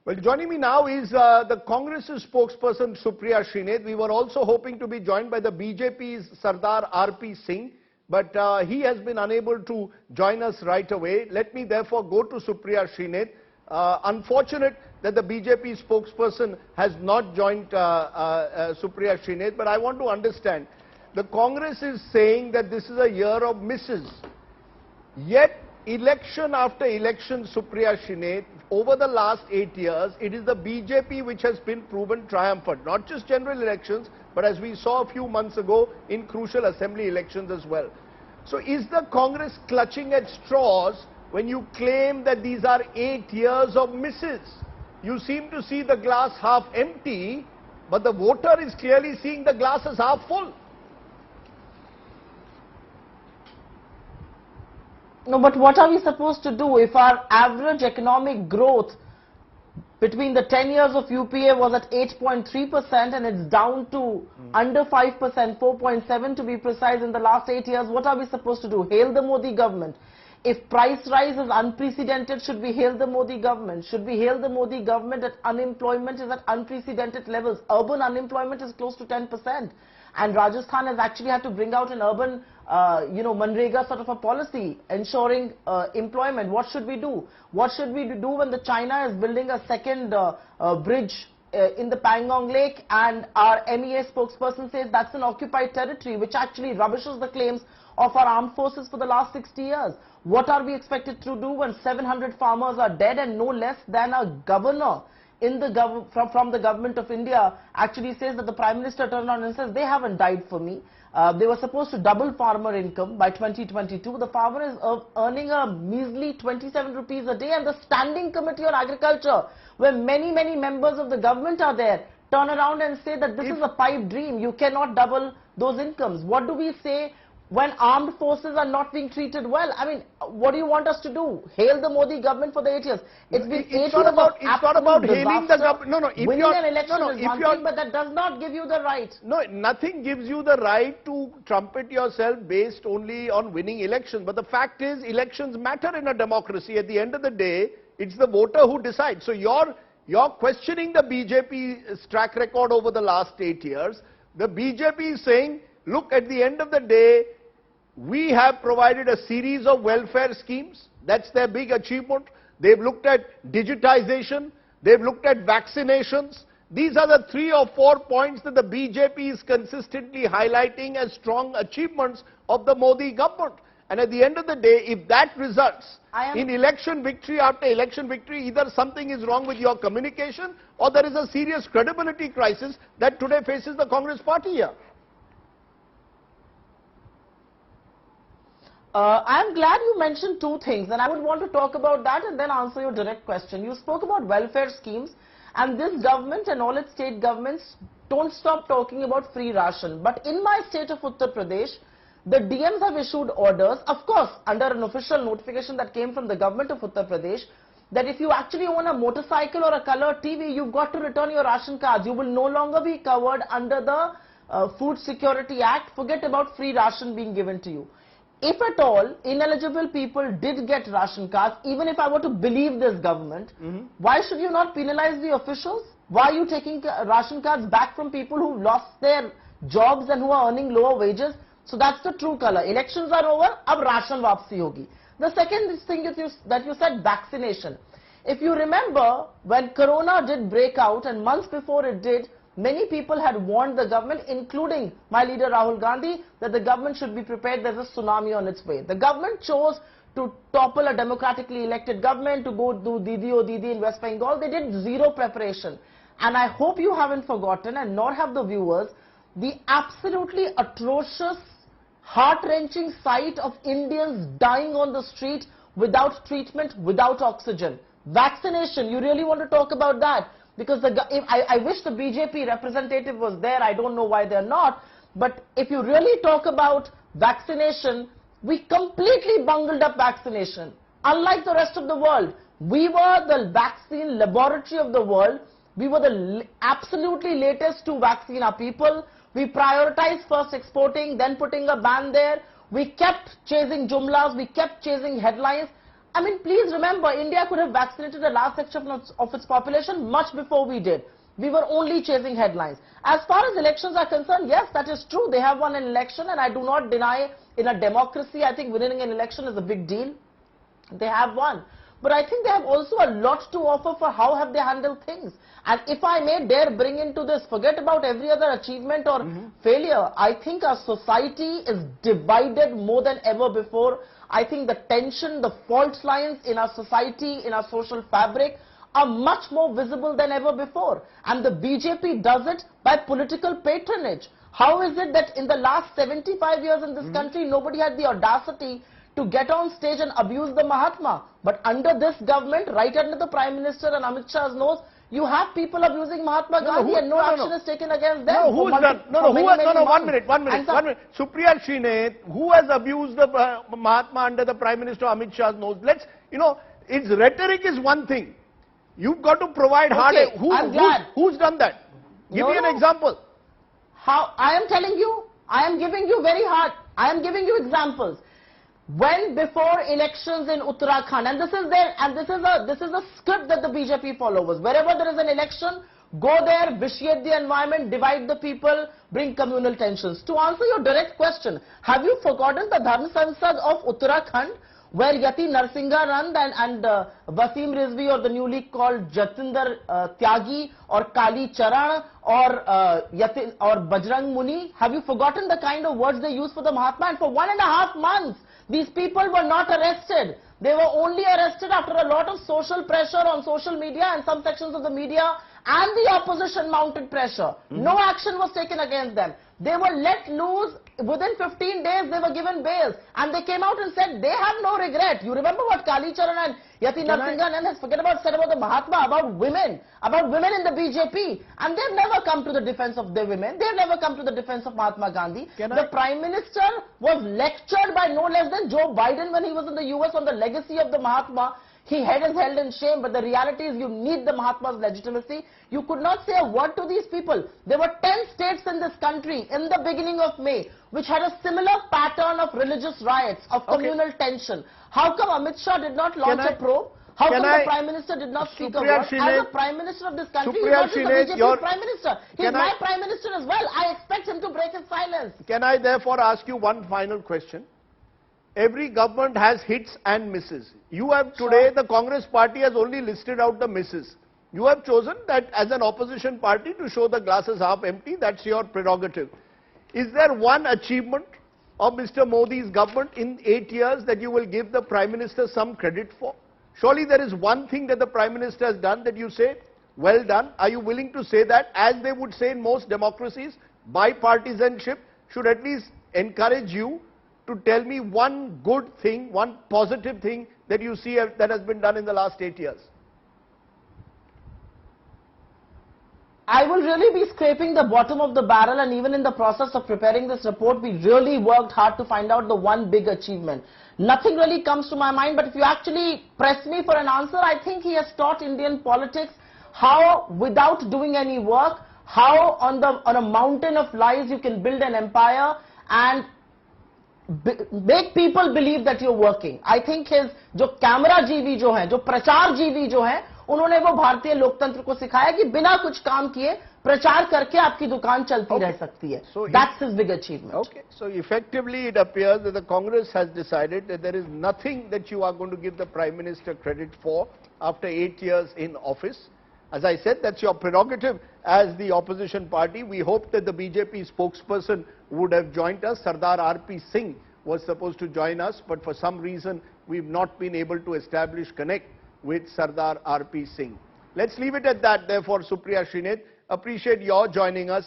Well, joining me now is the Congress's spokesperson Supriya Shrinate. We were also hoping to be joined by the BJP's Sardar R.P. Singh, but he has been unable to join us right away. Let me therefore go to Supriya Shrinate. Unfortunate that the BJP spokesperson has not joined Supriya Shrinate, but I want to understand. The Congress is saying that this is a year of misses. Yet, election after election, Supriya Shrinate, over the last 8 years, it is the BJP which has been proven triumphant. Not just general elections, but as we saw a few months ago in crucial assembly elections as well. So is the Congress clutching at straws when you claim that these are 8 years of misses? You seem to see the glass half empty, but the voter is clearly seeing the glass as half full. No, but what are we supposed to do if our average economic growth between the 10 years of UPA was at 8.3% and it's down to under 5%, 4.7 to be precise in the last 8 years? What are we supposed to do? Hail the Modi government. If price rise is unprecedented, should we hail the Modi government? Should we hail the Modi government that unemployment is at unprecedented levels? Urban unemployment is close to 10%. And Rajasthan has actually had to bring out an urban, Manrega sort of a policy ensuring employment. What should we do? What should we do when the China is building a second bridge in the Pangong Lake and our MEA spokesperson says that's an occupied territory, which actually rubbishes the claims of our armed forces for the last 60 years. What are we expected to do when 700 farmers are dead and no less than a governor in the from the government of India actually says that the Prime Minister turned around and says they haven't died for me. They were supposed to double farmer income by 2022. The farmer is earning a measly 27 rupees a day, and the Standing Committee on Agriculture, where many members of the government are there, turn around and say that this is a pipe dream. You cannot double those incomes. What do we say when armed forces are not being treated well? I mean, what do you want us to do? Hail the Modi government for the 8 years. It's been 8 years of it's not about hailing the government. No, if winning an election is one thing, but that does not give you the right. No, nothing gives you the right to trumpet yourself based only on winning elections. But the fact is, elections matter in a democracy. At the end of the day, it's the voter who decides. So you're questioning the BJP's track record over the last 8 years. The BJP is saying, look, at the end of the day, we have provided a series of welfare schemes. That's their big achievement. They've looked at digitization. They've looked at vaccinations. These are the 3 or 4 points that the BJP is consistently highlighting as strong achievements of the Modi government. And at the end of the day, if that results in election victory after election victory, either something is wrong with your communication or there is a serious credibility crisis that today faces the Congress party here. I am glad you mentioned 2 things, and I would want to talk about that and then answer your direct question. You spoke about welfare schemes, and this government and all its state governments don't stop talking about free ration. But in my state of Uttar Pradesh, the DMs have issued orders, of course, under an official notification that came from the government of Uttar Pradesh, that if you actually own a motorcycle or a colored TV, you've got to return your ration cards. You will no longer be covered under the Food Security Act. Forget about free ration being given to you. If at all ineligible people did get ration cards, even if I were to believe this government, why should you not penalize the officials? Why are you taking ration cards back from people who lost their jobs and who are earning lower wages? So that's the true color. Elections are over, ab ration vapsi hogi. The second thing that you said, vaccination. If you remember, when Corona did break out and months before it did, many people had warned the government, including my leader Rahul Gandhi, that the government should be prepared. There's a tsunami on its way. The government chose to topple a democratically elected government, to go do Didi O Didi in West Bengal. They did zero preparation. And I hope you haven't forgotten, and nor have the viewers, the absolutely atrocious, heart-wrenching sight of Indians dying on the street without treatment, without oxygen. Vaccination, you really want to talk about that? Because I wish the BJP representative was there. I don't know why they're not. But if you really talk about vaccination, we completely bungled up vaccination. Unlike the rest of the world, we were the vaccine laboratory of the world. We were the absolutely latest to vaccine our people. We prioritized first exporting, then putting a ban there. We kept chasing Jumlas. We kept chasing headlines. I mean, please remember, India could have vaccinated a large section of its population much before we did. We were only chasing headlines. As far as elections are concerned, yes, that is true. They have won an election, and I do not deny in a democracy, I think winning an election is a big deal. They have won. But I think they have also a lot to offer for how have they handled things. And if I may dare bring into this, forget about every other achievement or failure. I think our society is divided more than ever before. I think the tension, the fault lines in our society, in our social fabric are much more visible than ever before. And the BJP does it by political patronage. How is it that in the last 75 years in this country, nobody had the audacity to get on stage and abuse the Mahatma? But under this government, right under the Prime Minister and Amit Shah's nose, you have people abusing Mahatma Gandhi and no action is taken against them. No, who's done? One minute. Supriya Shrinate, who has abused the Mahatma under the Prime Minister Amit Shah's nose? Let's, its rhetoric is one thing. You've got to provide hard. Who's done that? Give me an example. How? I am telling you, I am giving you very hard. I am giving you examples. When before elections in Uttarakhand, and this is there, and this is a script that the BJP follows. Wherever there is an election, go there, vitiate the environment, divide the people, bring communal tensions. To answer your direct question, have you forgotten the Dharma Sansad of Uttarakhand, where Yati Narsingarand and Wasim Rizvi, or the newly called Jatinder Tyagi, or Kali Charan, or Bajrang Muni, have you forgotten the kind of words they used for the Mahatma? And for 1.5 months, these people were not arrested. They were only arrested after a lot of social pressure on social media and some sections of the media and the opposition mounted pressure. No action was taken against them. They were let loose. Within 15 days, they were given bail. And they came out and said they have no regret. You remember what Kali Charan and Yati Narsingarand has said about the Mahatma, about women in the BJP. And they've never come to the defense of the women. They've never come to the defense of Mahatma Gandhi. The Prime Minister was lectured by no less than Joe Biden when he was in the US on the legacy of the Mahatma. He had his held in shame, but the reality is you need the Mahatma's legitimacy. You could not say a word to these people. There were 10 states in this country in the beginning of May which had a similar pattern of religious riots, of communal tension. How come Amit Shah did not launch a probe? How come the Prime Minister did not speak a word? As a Prime Minister of this country, he's not just the BJP Prime Minister. He's my Prime Minister as well. I expect him to break his silence. Can I therefore ask you one final question? Every government has hits and misses. You have today, the Congress party has only listed out the misses. You have chosen that as an opposition party to show the glass is half empty. That's your prerogative. Is there one achievement of Mr. Modi's government in 8 years that you will give the Prime Minister some credit for? Surely there is one thing that the Prime Minister has done that you say, well done. Are you willing to say that, as they would say in most democracies, bipartisanship should at least encourage you to tell me one good thing, one positive thing that you see that has been done in the last 8 years? I will really be scraping the bottom of the barrel, and even in the process of preparing this report, we really worked hard to find out the one big achievement. Nothing really comes to my mind, but if you actually press me for an answer, I think he has taught Indian politics how, without doing any work, how on a mountain of lies you can build an empire and make people believe that you're working. I think his camera जीवी जो हैं, जो प्रचार जीवी जो हैं, उन्होंने वो भारतीय लोकतंत्र को सिखाया कि बिना कुछ काम किए प्रचार करके आपकी दुकान चलती रह सकती है. So that's his big achievement. Okay, so effectively it appears that the Congress has decided that there is nothing that you are going to give the Prime Minister credit for after 8 years in office. As I said, that's your prerogative as the opposition party. We hope that the BJP spokesperson would have joined us. Sardar R.P. Singh was supposed to join us, but for some reason we've not been able to establish connect with Sardar R.P. Singh. Let's leave it at that, therefore, Supriya Shrinate. Appreciate your joining us